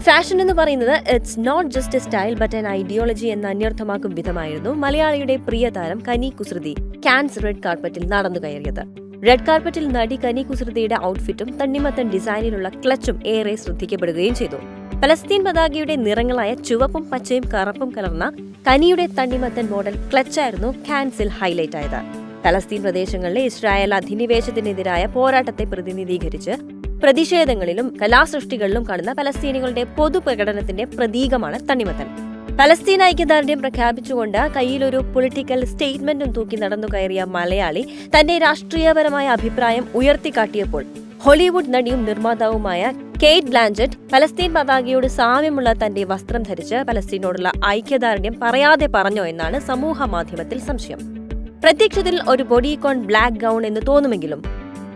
Fashion എന്ന് പറയുന്നത് it's not just a style but an ideology എന്ന് അന്വർത്ഥമാക്കും വിധമായിരുന്നു മലയാളിയുടെ പ്രിയ താരം കനി കുസൃതി കാൻസ് റെഡ് കാർപ്പറ്റിൽ നടന്നു കയറിയത്. റെഡ് കാർപ്പറ്റിൽ നടി കനി കുസൃതിയുടെ ഔട്ട്ഫിറ്റും തണ്ണിമത്തൻ ഡിസൈനിലുള്ള ക്ലച്ചും ഏറെ ശ്രദ്ധിക്കപ്പെടുകയും ചെയ്തു. പലസ്തീൻ പതാകയുടെ നിറങ്ങളായ ചുവപ്പും പച്ചയും കറുപ്പും കലർന്ന കനിയുടെ തണ്ണിമത്തൻ മോഡൽ ക്ലച്ചായിരുന്നു കാൻസിൽ ഹൈലൈറ്റ് ആയത്. പലസ്തീൻ പ്രദേശങ്ങളിലെ ഇസ്രായേൽ അധിനിവേശത്തിനെതിരായ പോരാട്ടത്തെ പ്രതിനിധീകരിച്ച് പ്രതിഷേധങ്ങളിലും കലാസൃഷ്ടികളിലും കാണുന്ന പലസ്തീനികളുടെ പൊതുപ്രകടനത്തിന്റെ പ്രതീകമാണ് തണ്ണിമത്തൻ. പലസ്തീൻ ഐക്യദാർഢ്യം പ്രഖ്യാപിച്ചുകൊണ്ട് കയ്യിലൊരു പൊളിറ്റിക്കൽ സ്റ്റേറ്റ്മെന്റും തൂക്കി നടന്നു കയറിയ മലയാളി തന്റെ രാഷ്ട്രീയപരമായ അഭിപ്രായം ഉയർത്തിക്കാട്ടിയപ്പോൾ ഹോളിവുഡ് നടിയും നിർമ്മാതാവുമായ കെയ്റ്റ് ബ്ലാഞ്ചറ്റ് പലസ്തീൻ പതാകയോട് സാമ്യമുള്ള തന്റെ വസ്ത്രം ധരിച്ച് പലസ്തീനോടുള്ള ഐക്യദാർഢ്യം പറയാതെ പറഞ്ഞോ എന്നാണ് സമൂഹ മാധ്യമത്തിൽ സംശയം. പ്രത്യക്ഷത്തിൽ ഒരു ബോഡിക്കോൺ ബ്ലാക്ക് ഗൗൺ എന്ന് തോന്നുമെങ്കിലും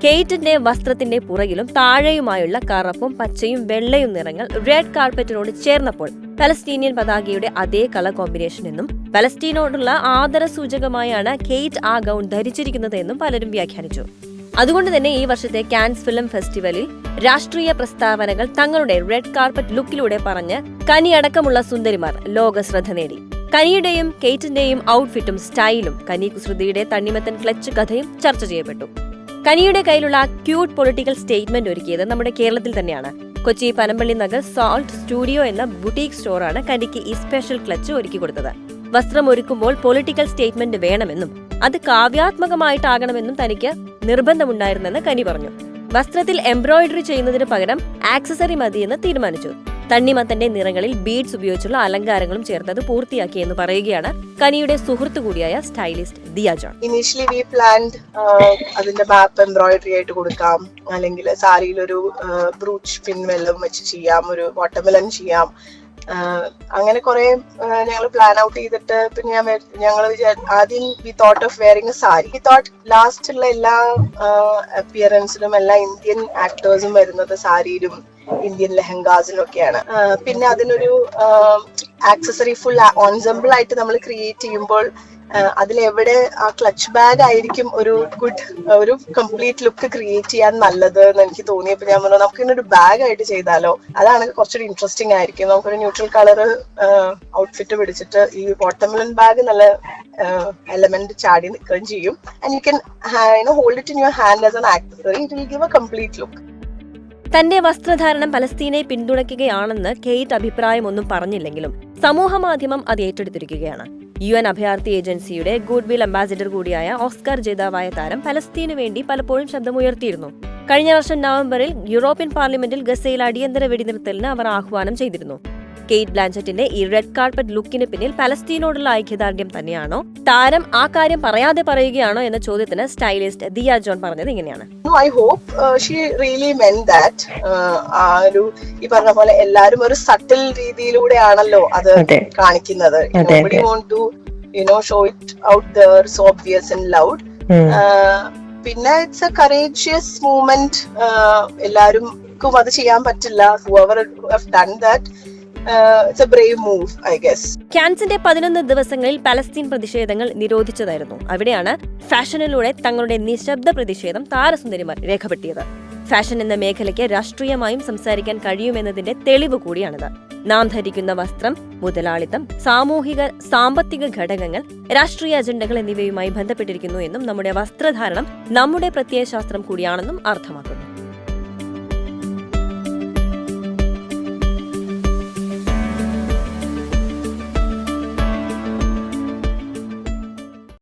കെയ്റ്റിന്റെ വസ്ത്രത്തിന്റെ പുറകിലും താഴെയുമായുള്ള കറുപ്പും പച്ചയും വെള്ളയും നിറങ്ങൾ റെഡ് കാർപ്പറ്റിനോട് ചേർന്നപ്പോൾ പലസ്തീനിയൻ പതാകയുടെ അതേ കളർ കോമ്പിനേഷൻ എന്നും പലസ്തീനോടുള്ള ആദര സൂചകമായാണ് കെയ്റ്റ് ആ ഗൗൺ ധരിച്ചിരിക്കുന്നത് എന്നും പലരും വ്യാഖ്യാനിച്ചു. അതുകൊണ്ട് തന്നെ ഈ വർഷത്തെ കാൻസ് ഫിലിം ഫെസ്റ്റിവലിൽ രാഷ്ട്രീയ പ്രസ്താവനകൾ തങ്ങളുടെ റെഡ് കാർപ്പറ്റ് ലുക്കിലൂടെ പറഞ്ഞ് കനി അടക്കമുള്ള സുന്ദരിമാർ ലോക ശ്രദ്ധ നേടി. കനിയുടെയും കെയ്റ്റിന്റെയും ഔട്ട്ഫിറ്റും സ്റ്റൈലും കനി കുസൃതിയുടെ തണ്ണിമത്തൻ ക്ലച്ച് കഥയും ചർച്ച ചെയ്യപ്പെട്ടു. കനിയുടെ കയ്യിലുള്ള ക്യൂട്ട് പൊളിറ്റിക്കൽ സ്റ്റേറ്റ്മെന്റ് ഒരുക്കിയത് നമ്മുടെ കേരളത്തിൽ തന്നെയാണ്. കൊച്ചി പനമ്പള്ളി നഗർ സോൾട്ട് സ്റ്റുഡിയോ എന്ന ബുട്ടീക് സ്റ്റോറാണ് കനിക്ക് ഈ സ്പെഷ്യൽ ക്ലച്ച് ഒരുക്കി കൊടുത്തത്. വസ്ത്രം ഒരുക്കുമ്പോൾ പൊളിറ്റിക്കൽ സ്റ്റേറ്റ്മെന്റ് വേണമെന്നും അത് കാവ്യാത്മകമായിട്ടാകണമെന്നും തനിക്ക് നിർബന്ധമുണ്ടായിരുന്നെന്ന് കനി പറഞ്ഞു. വസ്ത്രത്തിൽ എംബ്രോയിഡറി ചെയ്യുന്നതിന് പകരം ആക്സസറി മതിയെന്ന് തീരുമാനിച്ചു. തണ്ണിമത്തന്റെ നിറങ്ങളിൽ ബീഡ്സ് ഉപയോഗിച്ചുള്ള അലങ്കാരങ്ങളും ചേർത്തത് പൂർത്തിയാക്കിയെന്ന് പറയുകയാണ് കനിയുടെ സുഹൃത്തു കൂടിയായ stylist Diya John. Initially V planned അതിന്റെ മാപ്പ് എംബ്രോയിഡറി ആയിട്ട് കൊടുക്കാം, അല്ലെങ്കിൽ സാരിയിൽ ഒരു ബ്രൂച്ച് പിൻ വെല്ലം വെച്ച് ചെയ്യാം, ഒരു വാട്ടർമെലൺ ചെയ്യാം. അങ്ങനെ കുറെ ഞങ്ങൾ പ്ലാൻ ഔട്ട് ചെയ്തിട്ട് പിന്നെ ഞങ്ങൾ ആദ്യം we thought of wearing A sari. We thought last ഉള്ള എല്ലാ അപ്പിയറൻസിലും എല്ലാ ഇന്ത്യൻ ആക്ടേഴ്സും വരുന്നത് സാരിയിലും ഇന്ത്യൻ ലെഹങ്കാസിലും ഒക്കെയാണ്. പിന്നെ അതിനൊരു ആക്സസറി ഫുൾ ഓൺസംബിൾ ആയിട്ട് നമ്മൾ ക്രിയേറ്റ് ചെയ്യുമ്പോൾ അതിലെവിടെ ആ ക്ലച്ച് ബാഗ് ആയിരിക്കും ഒരു കംപ്ലീറ്റ് ലുക്ക് ക്രിയേറ്റ് ചെയ്യാൻ നല്ലത് എന്ന് എനിക്ക് തോന്നിയപ്പോൾ ഞാൻ പറഞ്ഞു നമുക്ക് ഇതിനൊരു ബാഗ് ആയിട്ട് ചെയ്താലോ, അതാണ് കുറച്ചുകൂടി ഇൻട്രസ്റ്റിംഗ് ആയിരിക്കും. നമുക്കൊരു ന്യൂട്രൽ കളർ ഔട്ട്ഫിറ്റ് പിടിച്ചിട്ട് ഈ വാട്ടർമെലൺ ബാഗ് നല്ല എലമെന്റ് ചാടി നിൽക്കുകയും ചെയ്യും. And you can hold it in your hand as an accessory. It will give A complete look. തന്റെ വസ്ത്രധാരണം പലസ്തീനെ പിന്തുണയ്ക്കുകയാണെന്ന് കെയ്റ്റ് അഭിപ്രായമൊന്നും പറഞ്ഞില്ലെങ്കിലും സമൂഹ മാധ്യമം അത് ഏറ്റെടുത്തിരിക്കുകയാണ്. UN അഭയാർത്ഥി ഏജൻസിയുടെ ഗുഡ്വിൽ അംബാസിഡർ കൂടിയായ ഓസ്കർ ജേതാവായ താരം പലസ്തീനു വേണ്ടി പലപ്പോഴും ശബ്ദമുയർത്തിയിരുന്നു. കഴിഞ്ഞ വർഷം നവംബറിൽ യൂറോപ്യൻ പാർലമെന്റിൽ ഗസയിൽ അടിയന്തര വെടിനിർത്തലിന് അവർ ആഹ്വാനം ചെയ്തിരുന്നു. കെയ്റ്റ് ബ്ലാഞ്ചറ്റിന്റെ ഈ റെഡ് കാർപ്പറ്റ് ലുക്കിന് പിന്നിൽ പലസ്തീനോടുള്ള ഐക്യദാർഢ്യം തന്നെയാണോ, താരം ആ കാര്യം പറയാതെ പറയുകയാണോ എന്ന ചോദ്യത്തിന് സ്റ്റൈലിസ്റ്റ് ദിയ ജോൺ പറഞ്ഞത് ഇങ്ങനെയാണ്. I hope she really meant that. ഈ പറഞ്ഞ പോലെ എല്ലാരും ഒരു സട്ടിൽ രീതിയിലൂടെയാണല്ലോ അത് കാണിക്കുന്നത്. Nobody want to show it out there so obvious and loud. പിന്നെ ഇറ്റ്സ് എ കറേജിയസ് മൂവ്മെന്റ്. എല്ലാവർക്കും അത് ചെയ്യാൻ പറ്റില്ല. whoever have done that, it's a brave move, I guess. കാൻസിന്റെ 11 ദിവസങ്ങളിൽ പലസ്തീൻ പ്രതിഷേധങ്ങൾ നിരോധിച്ചതായിരുന്നു. അവിടെയാണ് ഫാഷനിലൂടെ തങ്ങളുടെ നിശബ്ദ പ്രതിഷേധം താരസുന്ദരിമാർ രേഖപ്പെടുത്തിയത്. ഫാഷൻ എന്ന മേഖലയ്ക്ക് രാഷ്ട്രീയമായും സംസാരിക്കാൻ കഴിയുമെന്നതിന്റെ തെളിവ് കൂടിയാണിത്. നാം ധരിക്കുന്ന വസ്ത്രം, മുതലാളിത്തം, സാമൂഹിക സാമ്പത്തിക ഘടകങ്ങൾ, രാഷ്ട്രീയ അജണ്ടകൾ എന്നിവയുമായി ബന്ധപ്പെട്ടിരിക്കുന്നു എന്നും നമ്മുടെ വസ്ത്രധാരണം നമ്മുടെ പ്രത്യയശാസ്ത്രം കൂടിയാണെന്നും അർത്ഥമാക്കുന്നു.